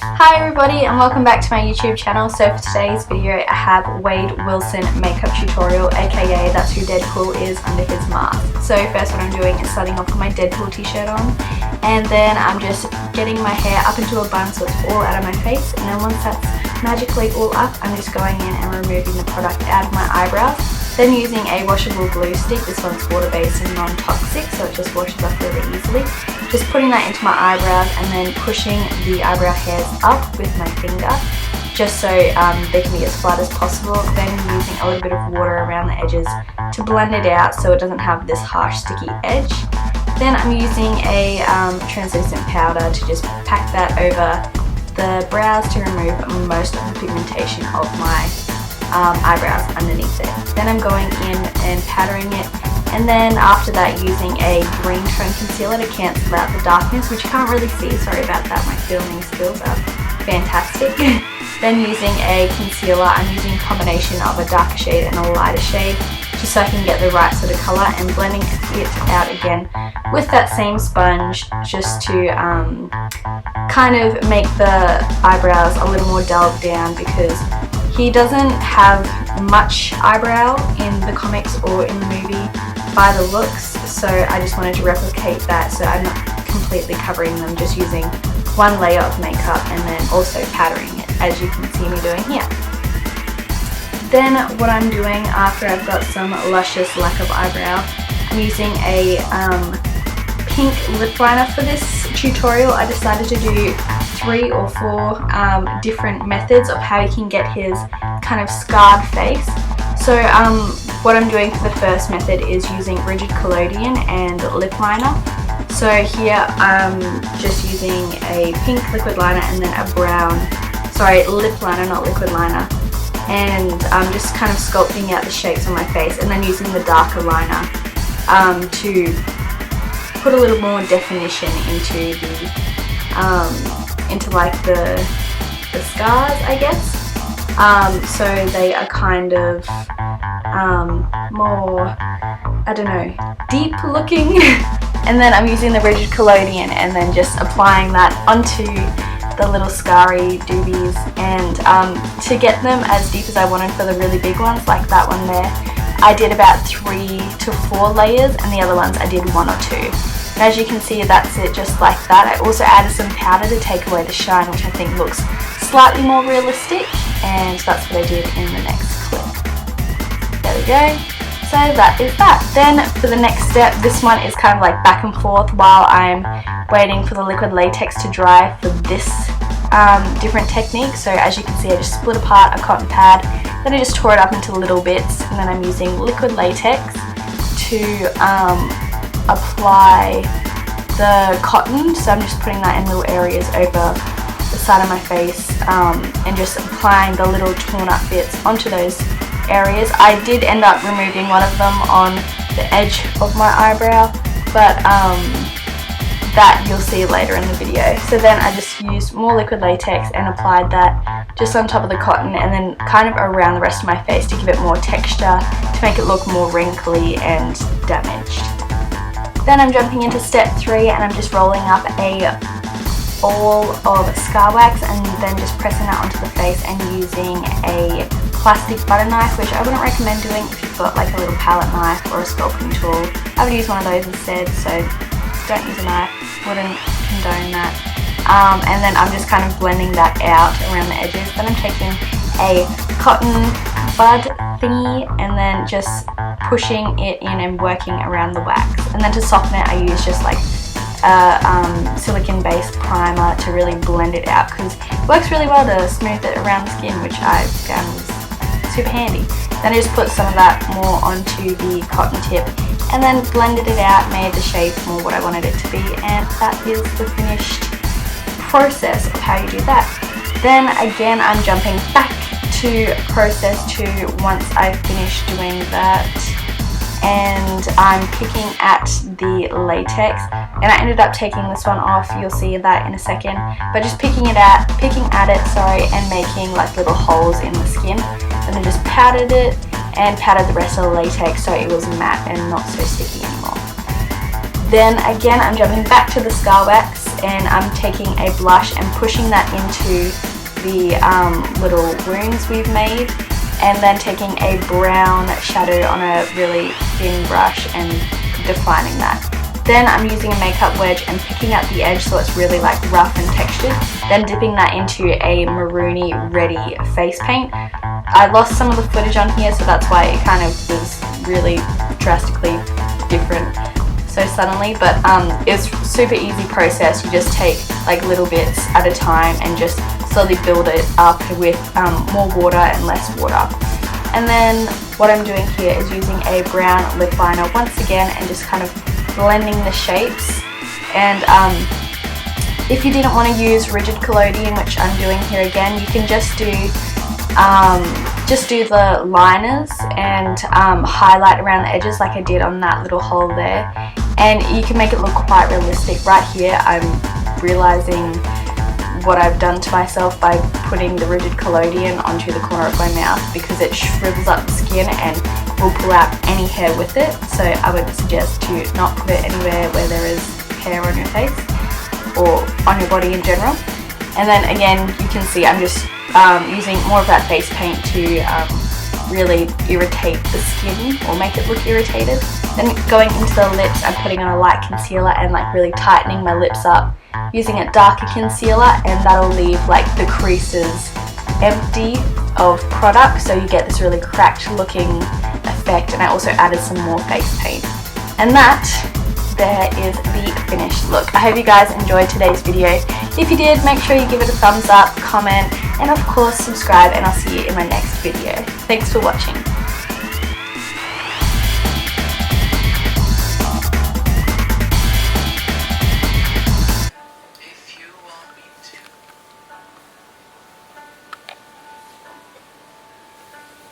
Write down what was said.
Hi everybody and welcome back to my YouTube channel. So for today's video I have Wade Wilson makeup tutorial, aka that's who Deadpool is under his mask. So first what I'm doing is starting off with my Deadpool t-shirt on, and then I'm just getting my hair up into a bun so it's all out of my face, and then once that's magically all up I'm just going in and removing the product out of my eyebrows. Then using a washable glue stick, this one's water-based and non-toxic so it just washes up really easily. Just putting that into my eyebrows and then pushing the eyebrow hairs up with my finger just so they can be as flat as possible. Then using a little bit of water around the edges to blend it out so it doesn't have this harsh sticky edge. Then I'm using a translucent powder to just pack that over the brows to remove most of the pigmentation of my eyebrows underneath it. Then I'm going in and powdering it, and then after that using a green tone concealer to cancel out the darkness, which you can't really see, sorry about that, my filming skills are fantastic. Then using a concealer, I'm using a combination of a darker shade and a lighter shade just so I can get the right sort of colour, and blending it out again with that same sponge just to kind of make the eyebrows a little more dulled down, because he doesn't have much eyebrow in the comics or in the movie by the looks, so I just wanted to replicate that so I'm not completely covering them, just using one layer of makeup and then also powdering it, as you can see me doing here. Then what I'm doing after I've got some luscious lack of eyebrow, I'm using a pink lip liner for this tutorial. I decided to do 3 or 4 different methods of how you can get his kind of scarred face. So what I'm doing for the first method is using rigid collodion and lip liner. So here I'm just using a pink liquid liner and then a brown, sorry, lip liner, not liquid liner, and I'm just kind of sculpting out the shapes on my face, and then using the darker liner to put a little more definition into the into like the scars, I guess. So they are kind of more, I don't know, deep looking. And then I'm using the rigid collodion and then just applying that onto the little scarry doobies, and to get them as deep as I wanted for the really big ones, like that one there, I did about 3 to 4 layers, and the other ones I did 1 or 2. And as you can see, that's it, just like that. I also added some powder to take away the shine, which I think looks slightly more realistic, and that's what I did in the next clip. There we go. So that is that. Then for the next step, this one is kind of like back and forth while I'm waiting for the liquid latex to dry for this different technique. So as you can see, I just split apart a cotton pad, then I just tore it up into little bits, and then I'm using liquid latex to apply the cotton. So I'm just putting that in little areas over the side of my face, and just applying the little torn up bits onto those areas. I did end up removing one of them on the edge of my eyebrow, but that you'll see later in the video. So then I just used more liquid latex and applied that just on top of the cotton, and then kind of around the rest of my face to give it more texture, to make it look more wrinkly and damaged. Then I'm jumping into step 3, and I'm just rolling up a ball of scar wax and then just pressing that onto the face and using a plastic butter knife, which I wouldn't recommend doing if you've got like a little palette knife or a sculpting tool. I would use one of those instead, so don't use a knife, wouldn't condone that. And then I'm just kind of blending that out around the edges. Then I'm taking a cotton bud thingy and then just pushing it in and working around the wax. And then to soften it, I use just like a silicone based primer to really blend it out, because it works really well to smooth it around the skin, which I found was super handy. Then I just put some of that more onto the cotton tip and then blended it out, made the shape more what I wanted it to be, and that is the finished process of how you do that. Then again I'm jumping back to process 2 once I've finished doing that, and I'm picking at the latex, and I ended up taking this one off, you'll see that in a second, but just picking at it, and making like little holes in the skin, and then just powdered it and powdered the rest of the latex so it was matte and not so sticky anymore. Then again I'm jumping back to the scar wax, and I'm taking a blush and pushing that into the little wounds we've made, and then taking a brown shadow on a really thin brush and defining that. Then I'm using a makeup wedge and picking out the edge so it's really like rough and textured, then dipping that into a maroony ready face paint. I lost some of the footage on here, so that's why it kind of was really drastically different so suddenly, but it's super easy process. You just take like little bits at a time and just slowly build it up with more water and less water. And then what I'm doing here is using a brown lip liner once again and just kind of blending the shapes. And if you didn't want to use rigid collodion, which I'm doing here again, you can just do the liners and highlight around the edges like I did on that little hole there, and you can make it look quite realistic. Right here I'm realizing what I've done to myself by putting the rigid collodion onto the corner of my mouth, because it shrivels up the skin and will pull out any hair with it, so I would suggest to not put it anywhere where there is hair on your face or on your body in general. And then again, you can see I'm just using more of that face paint to really irritate the skin or make it look irritated. Then going into the lips, I'm putting on a light concealer and like really tightening my lips up, using a darker concealer, and that'll leave like the creases empty of product, so you get this really cracked looking effect. And I also added some more face paint, and that there is the finished look. I hope you guys enjoyed today's video. If you did, make sure you give it a thumbs up, comment, and of course subscribe, and I'll see you in my next video. Thanks for watching.